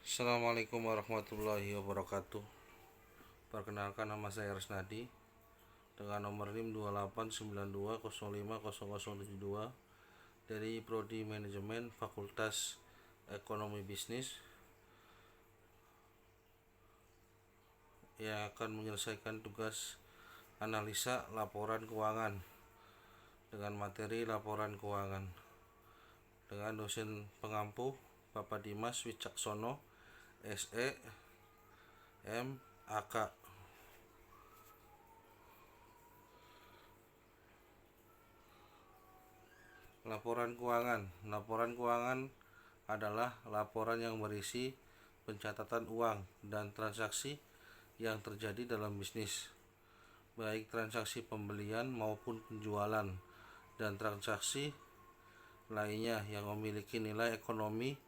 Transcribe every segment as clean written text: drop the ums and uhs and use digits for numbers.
Assalamualaikum warahmatullahi wabarakatuh. Perkenalkan, nama saya Resnadi dengan nomor NIM 2892050072 dari Prodi Manajemen Fakultas Ekonomi Bisnis yang akan menyelesaikan tugas analisa laporan keuangan dengan materi laporan keuangan dengan dosen pengampu Bapak Dimas Wicaksono SE MAK. Laporan keuangan. Laporan keuangan adalah laporan yang berisi pencatatan uang dan transaksi yang terjadi dalam bisnis, baik transaksi pembelian maupun penjualan dan transaksi lainnya yang memiliki nilai ekonomi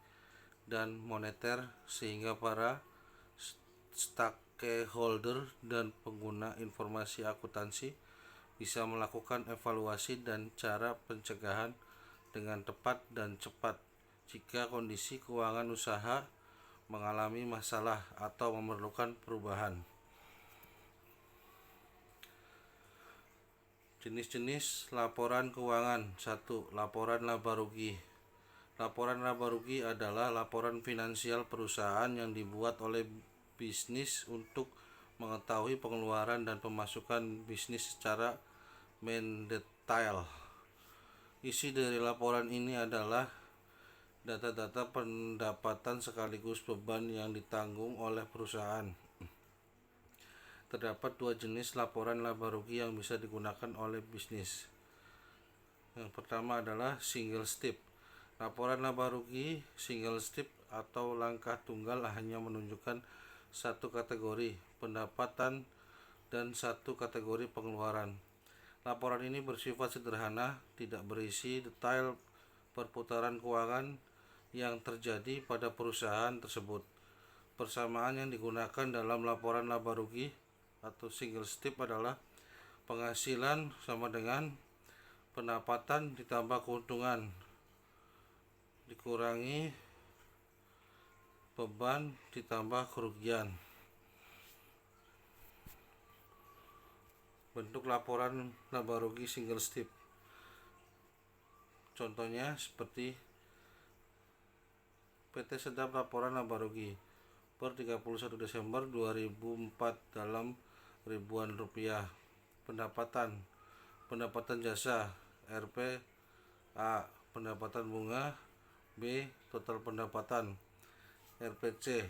dan moneter, sehingga para stakeholder dan pengguna informasi akuntansi bisa melakukan evaluasi dan cara pencegahan dengan tepat dan cepat jika kondisi keuangan usaha mengalami masalah atau memerlukan perubahan. Jenis-jenis laporan keuangan. 1. Laporan laba rugi. Laporan laba rugi adalah laporan finansial perusahaan yang dibuat oleh bisnis untuk mengetahui pengeluaran dan pemasukan bisnis secara mendetail. Isi dari laporan ini adalah data-data pendapatan sekaligus beban yang ditanggung oleh perusahaan. Terdapat dua jenis laporan laba rugi yang bisa digunakan oleh bisnis. Yang pertama adalah single step. Laporan laba rugi single step atau langkah tunggal hanya menunjukkan satu kategori pendapatan dan satu kategori pengeluaran. Laporan ini bersifat sederhana, tidak berisi detail perputaran keuangan yang terjadi pada perusahaan tersebut. Persamaan yang digunakan dalam laporan laba rugi atau single step adalah penghasilan sama dengan pendapatan ditambah keuntungan dikurangi beban ditambah kerugian. Bentuk laporan laba rugi single step, contohnya seperti PT Sedap laporan laba rugi per 31 Desember 2004 dalam ribuan rupiah. Pendapatan jasa RP A. Pendapatan bunga B. Total pendapatan RPC.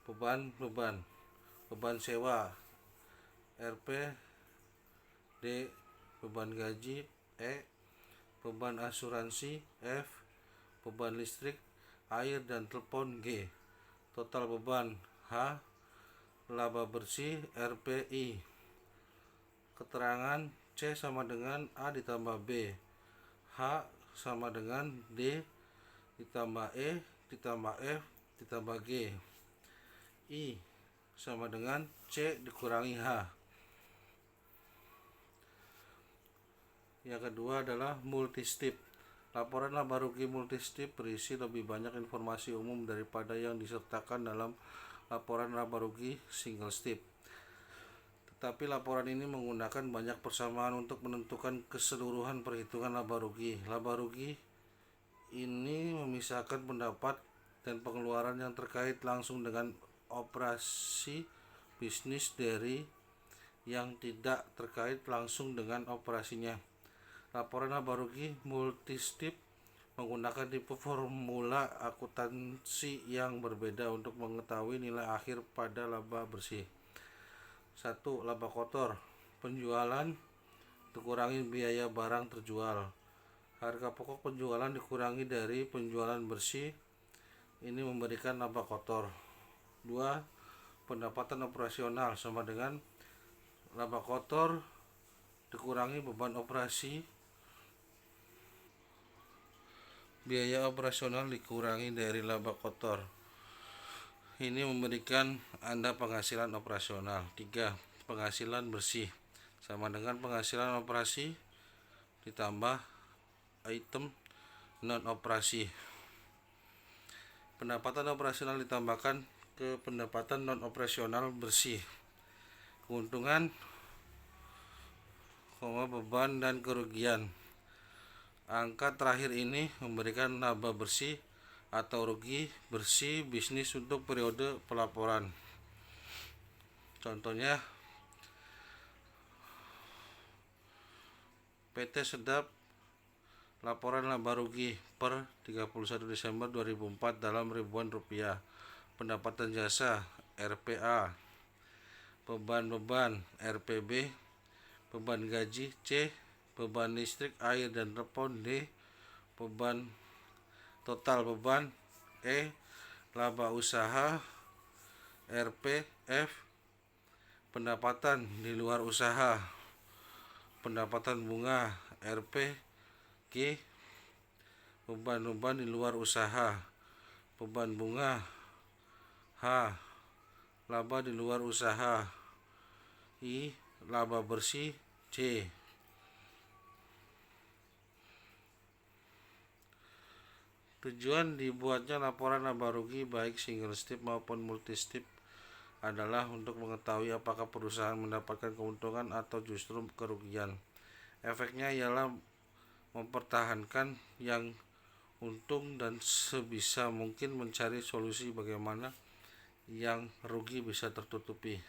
Beban sewa RP D. Beban gaji E. Beban asuransi F. Beban listrik, air, dan telepon G. Total beban H. Laba bersih RPI. Keterangan C sama dengan A ditambah B, H sama dengan D ditambah E ditambah F ditambah G, I sama dengan C dikurangi H. Yang kedua adalah multi-step. Laporan laba rugi multi-step berisi lebih banyak informasi umum daripada yang disertakan dalam laporan laba rugi single step. Tetapi laporan ini menggunakan banyak persamaan untuk menentukan keseluruhan perhitungan laba rugi. Laba rugi ini memisahkan pendapat dan pengeluaran yang terkait langsung dengan operasi bisnis dari yang tidak terkait langsung dengan operasinya. Laporan laba rugi multi-step menggunakan tipe formula akuntansi yang berbeda untuk mengetahui nilai akhir pada laba bersih. 1. Laba kotor. Penjualan dikurangi biaya barang terjual. Harga pokok penjualan dikurangi dari penjualan bersih. Ini memberikan laba kotor. 2. Pendapatan operasional sama dengan laba kotor dikurangi beban operasi. Biaya operasional dikurangi dari laba kotor. Ini memberikan Anda penghasilan operasional. 3. Penghasilan bersih sama dengan penghasilan operasi ditambah item non operasi. Pendapatan operasional ditambahkan ke pendapatan non operasional bersih. Keuntungan, beban dan kerugian. Angka terakhir ini memberikan laba bersih atau rugi bersih bisnis untuk periode pelaporan. Contohnya PT Sedap laporan laba rugi per 31 Desember 2004 dalam ribuan rupiah. Pendapatan jasa RPA, beban RPB, beban gaji C, beban listrik, air dan telepon D, beban total beban E, laba usaha RP F, pendapatan di luar usaha, pendapatan bunga RP G, beban di luar usaha, beban bunga H, laba di luar usaha I, laba bersih C. Tujuan dibuatnya laporan laba rugi baik single step maupun multi step adalah untuk mengetahui apakah perusahaan mendapatkan keuntungan atau justru kerugian. Efeknya ialah mempertahankan yang untung dan sebisa mungkin mencari solusi bagaimana yang rugi bisa tertutupi.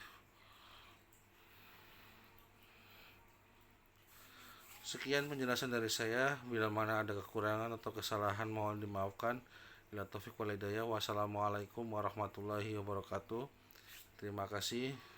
Sekian penjelasan dari saya. Bila mana ada kekurangan atau kesalahan mohon dimaafkan. Bila taufik wal hidayah. Wassalamualaikum warahmatullahi wabarakatuh. Terima kasih.